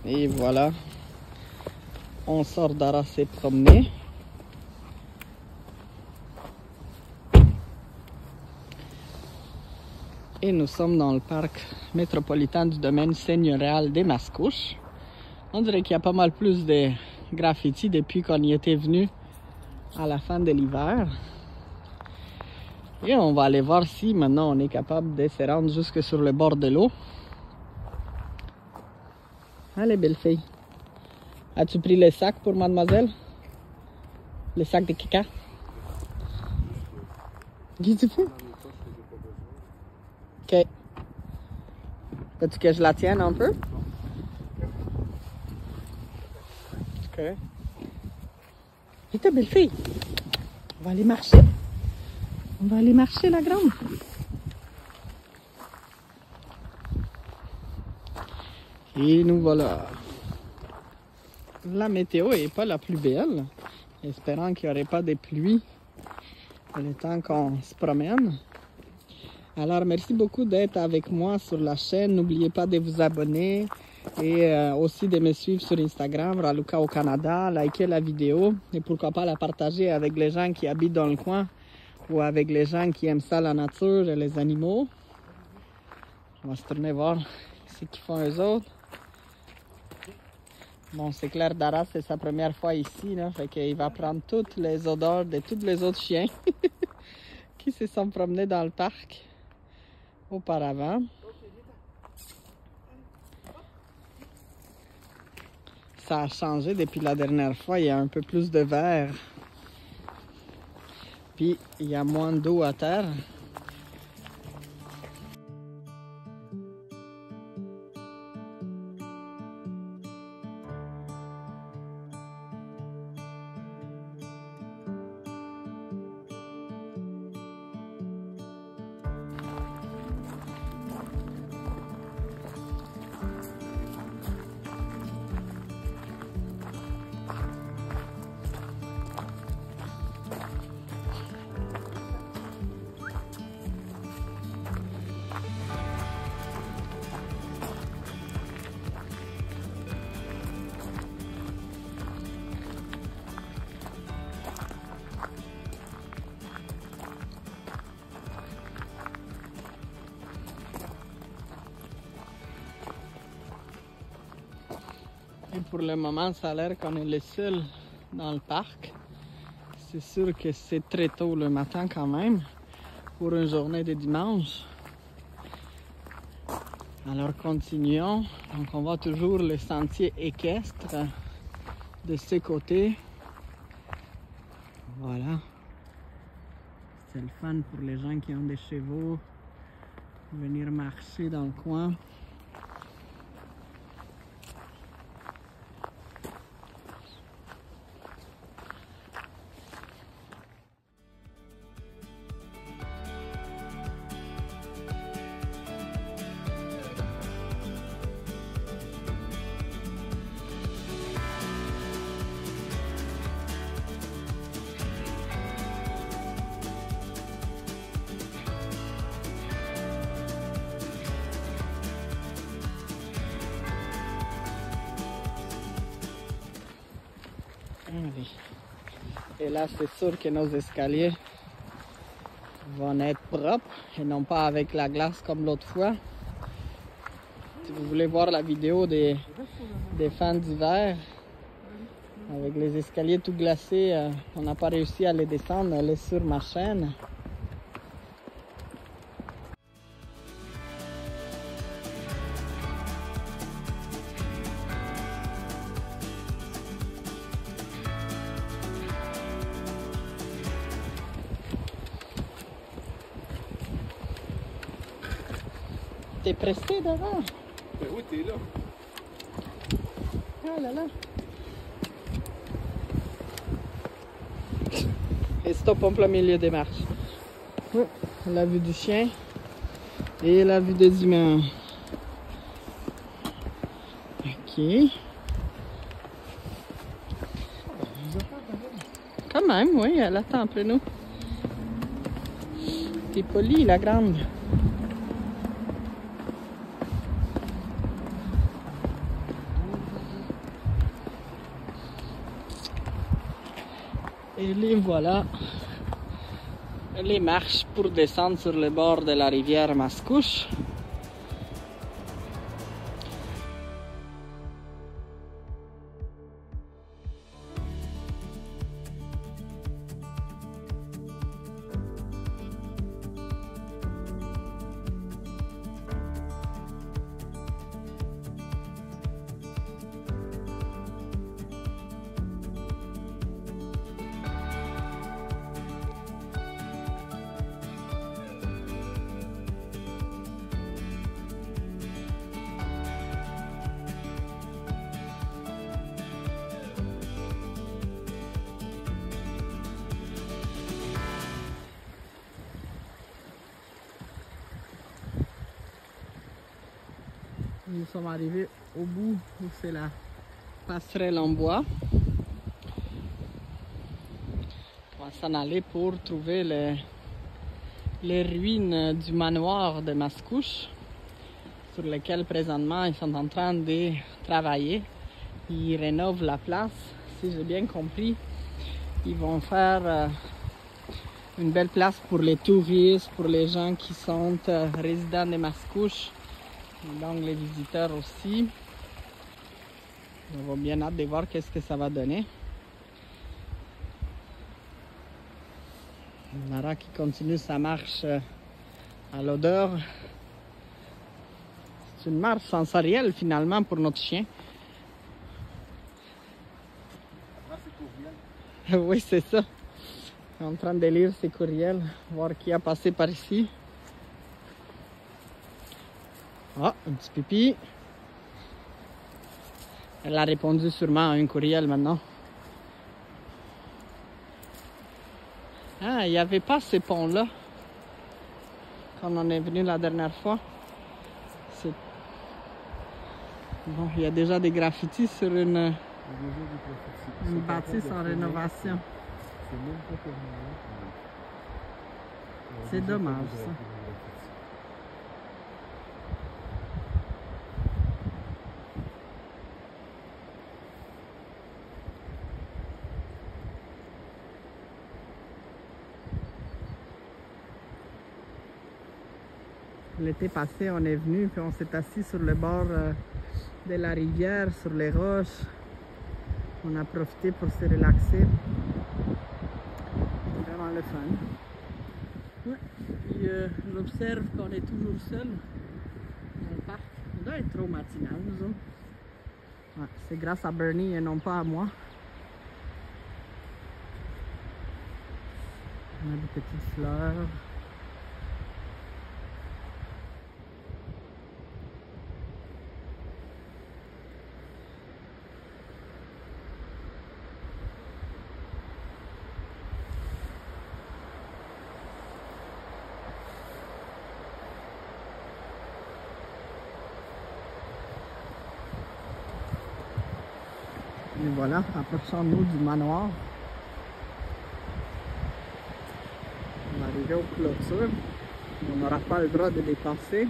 Et voilà, on sort d'Arras et promener. Et nous sommes dans le parc métropolitain du domaine seigneurial des Mascouches. On dirait qu'il y a pas mal plus de graffitis depuis qu'on y était venu à la fin de l'hiver. Et on va aller voir si maintenant on est capable de se rendre jusque sur le bord de l'eau. Allez, belle fille. As-tu pris le sac pour mademoiselle? Le sac de caca? Qu'est-ce que tu fais? Ok. Veux-tu que je la tienne un peu? Ok. Et ta belle fille? On va aller marcher. On va aller marcher, la grande. Et nous voilà. La météo est pas la plus belle. Espérant qu'il n'y aurait pas de pluie le temps qu'on se promène. Alors, merci beaucoup d'être avec moi sur la chaîne. N'oubliez pas de vous abonner et aussi de me suivre sur Instagram, Raluca au Canada. Likez la vidéo et pourquoi pas la partager avec les gens qui habitent dans le coin ou avec les gens qui aiment ça, la nature et les animaux. On va se tourner voir ce qu'ils font eux autres. Bon, c'est clair, Dara, c'est sa première fois ici, là, fait qu'il va prendre toutes les odeurs de tous les autres chiens qui se sont promenés dans le parc auparavant. Ça a changé depuis la dernière fois, il y a un peu plus de verre. Puis il y a moins d'eau à terre. Et pour le moment, ça a l'air qu'on est les seuls dans le parc. C'est sûr que c'est très tôt le matin quand même, pour une journée de dimanche. Alors continuons. Donc on voit toujours le sentier équestre de ce côté. Voilà. C'est le fun pour les gens qui ont des chevaux. Venir marcher dans le coin. Et là, c'est sûr que nos escaliers vont être propres et non pas avec la glace comme l'autre fois. Si vous voulez voir la vidéo des fans d'hiver avec les escaliers tout glacés, on n'a pas réussi à les descendre, elle est sur ma chaîne. T'es pressé d'avant? Ben oui, t'es là. Oh là là. Et stop en plein milieu des marches. Oh, la vue du chien et la vue des humains. Ok. Quand même, oui, elle attend après nous. T'es polie, la grande. Et les voilà, les marches pour descendre sur le bord de la rivière Mascouche. Nous sommes arrivés au bout où c'est la passerelle en bois. On va s'en aller pour trouver les ruines du manoir de Mascouche, sur lesquelles présentement ils sont en train de travailler. Ils rénovent la place. Si j'ai bien compris, ils vont faire une belle place pour les touristes, pour les gens qui sont résidents de Mascouche. Donc les visiteurs aussi. On va bien hâte de voir qu'est-ce que ça va donner. Nara qui continue sa marche à l'odeur. C'est une marche sensorielle finalement pour notre chien. Oui, c'est ça. Il est en train de lire ses courriels, voir qui a passé par ici. Ah, un petit pipi. Elle a répondu sûrement à un courriel maintenant. Ah, il n'y avait pas ce pont-là quand on est venu la dernière fois. Bon, il y a déjà des graffitis sur une bâtisse en rénovation. C'est dommage ça. L'été passé, on est venu puis on s'est assis sur le bord de la rivière, sur les roches. On a profité pour se relaxer. Vraiment le fun. Ouais. Puis j'observe qu'on est toujours seul dans le parc. On doit être trop matinal, nous autres. Ouais, c'est grâce à Bernie et non pas à moi. On a des petites fleurs. Et voilà, approchons-nous du manoir. On va arriver aux clôtures. On n'aura pas le droit de les passer.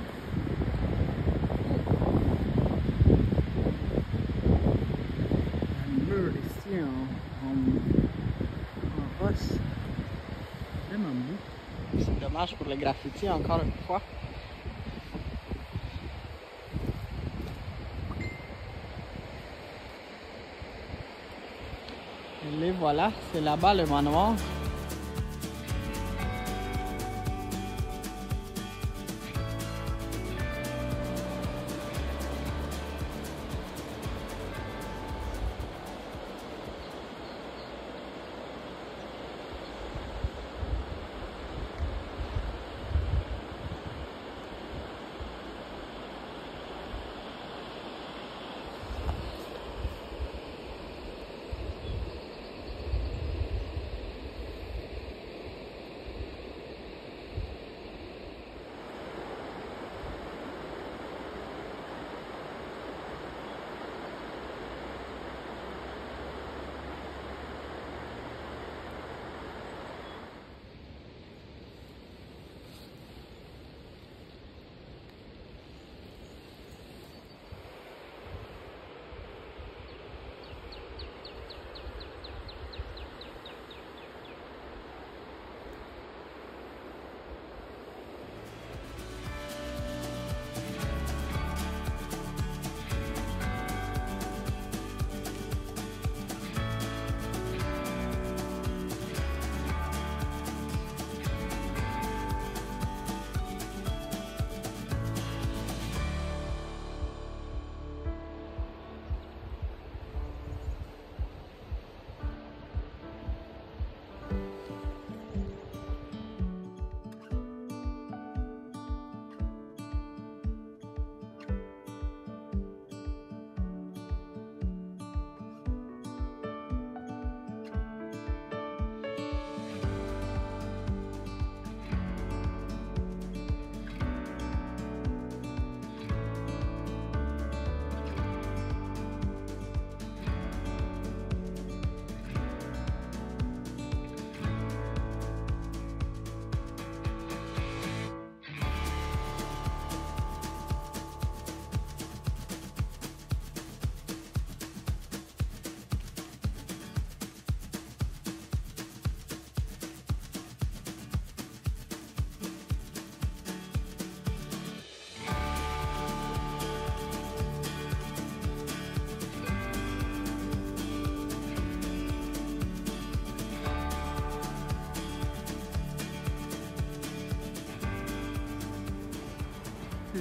Un mur ici en roche. Vraiment beau. C'est dommage pour les graffitis encore une fois. Et les voilà, c'est là-bas le manoir.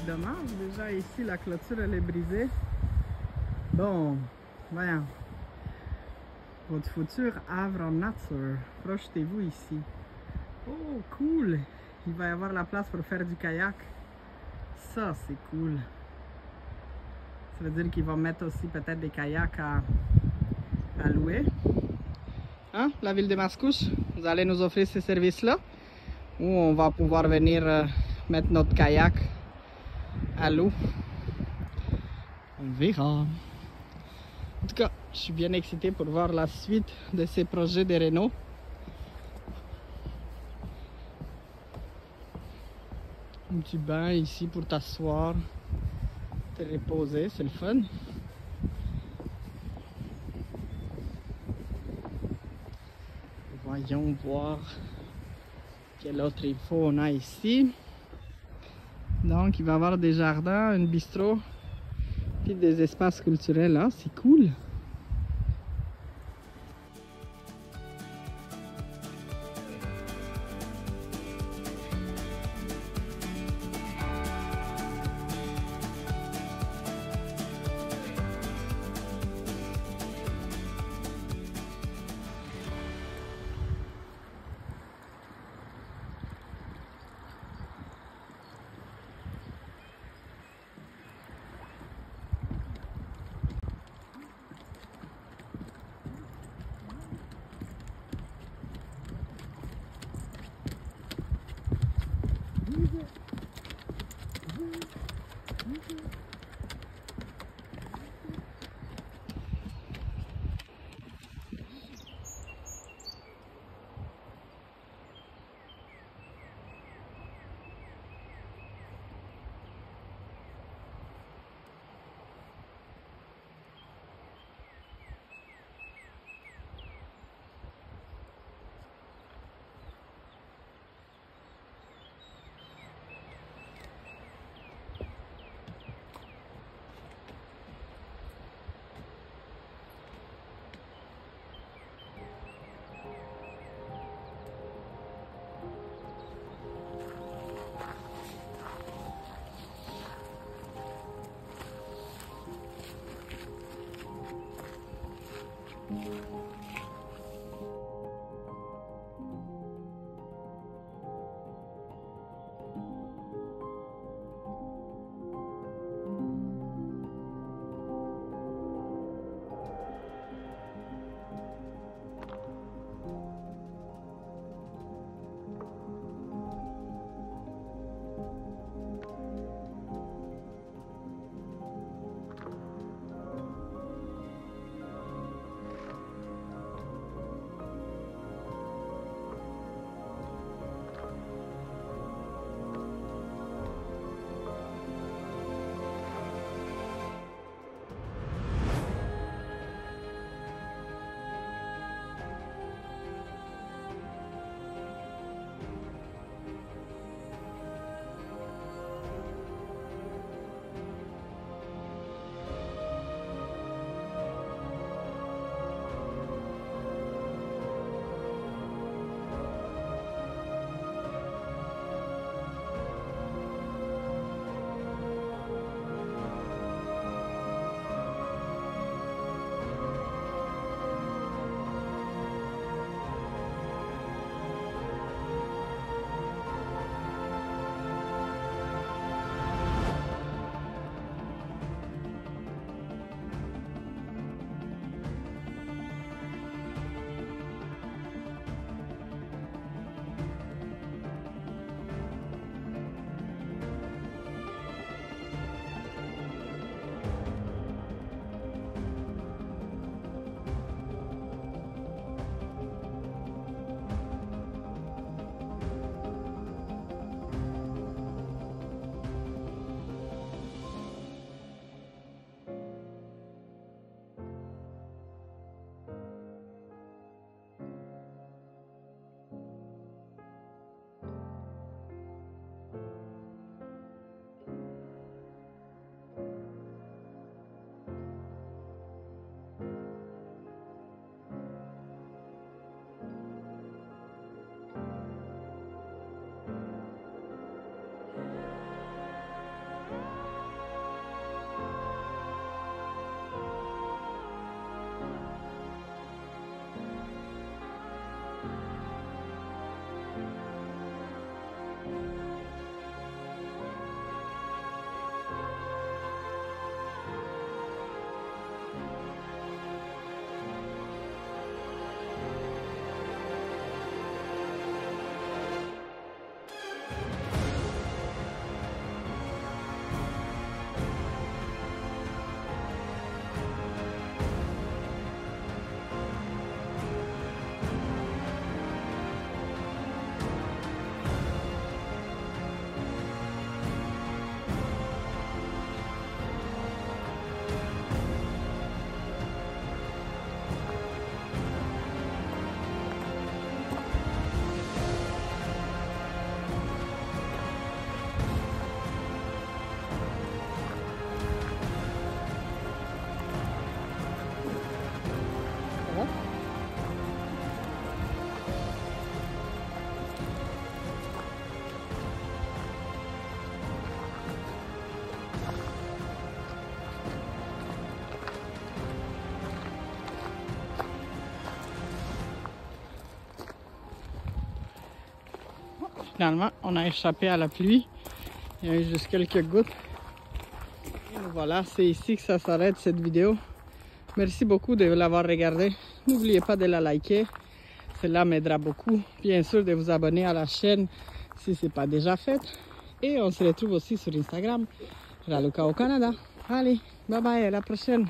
dommage. Déjà ici, la clôture, elle est brisée. Bon, voyons. Votre futur havre en nature. Projetez-vous ici. Oh, cool. Il va y avoir la place pour faire du kayak. Ça, c'est cool. Ça veut dire qu'ils vont mettre aussi peut-être des kayaks à louer. Hein, la ville de Mascouche, vous allez nous offrir ces services-là? Ou on va pouvoir venir mettre notre kayak à l'eau? On verra. En tout cas, je suis bien excité pour voir la suite de ces projets de Renault. Un petit bain ici pour t'asseoir, te reposer, c'est le fun. Voyons voir quel autre info on a ici. Donc il va y avoir des jardins, un bistrot, puis des espaces culturels là, c'est cool. Finalement, on a échappé à la pluie. Il y a eu juste quelques gouttes. Et voilà, c'est ici que ça s'arrête cette vidéo. Merci beaucoup de l'avoir regardé. N'oubliez pas de la liker. Cela m'aidera beaucoup. Bien sûr, de vous abonner à la chaîne si ce n'est pas déjà fait. Et on se retrouve aussi sur Instagram, Raluca au Canada. Allez, bye bye, à la prochaine.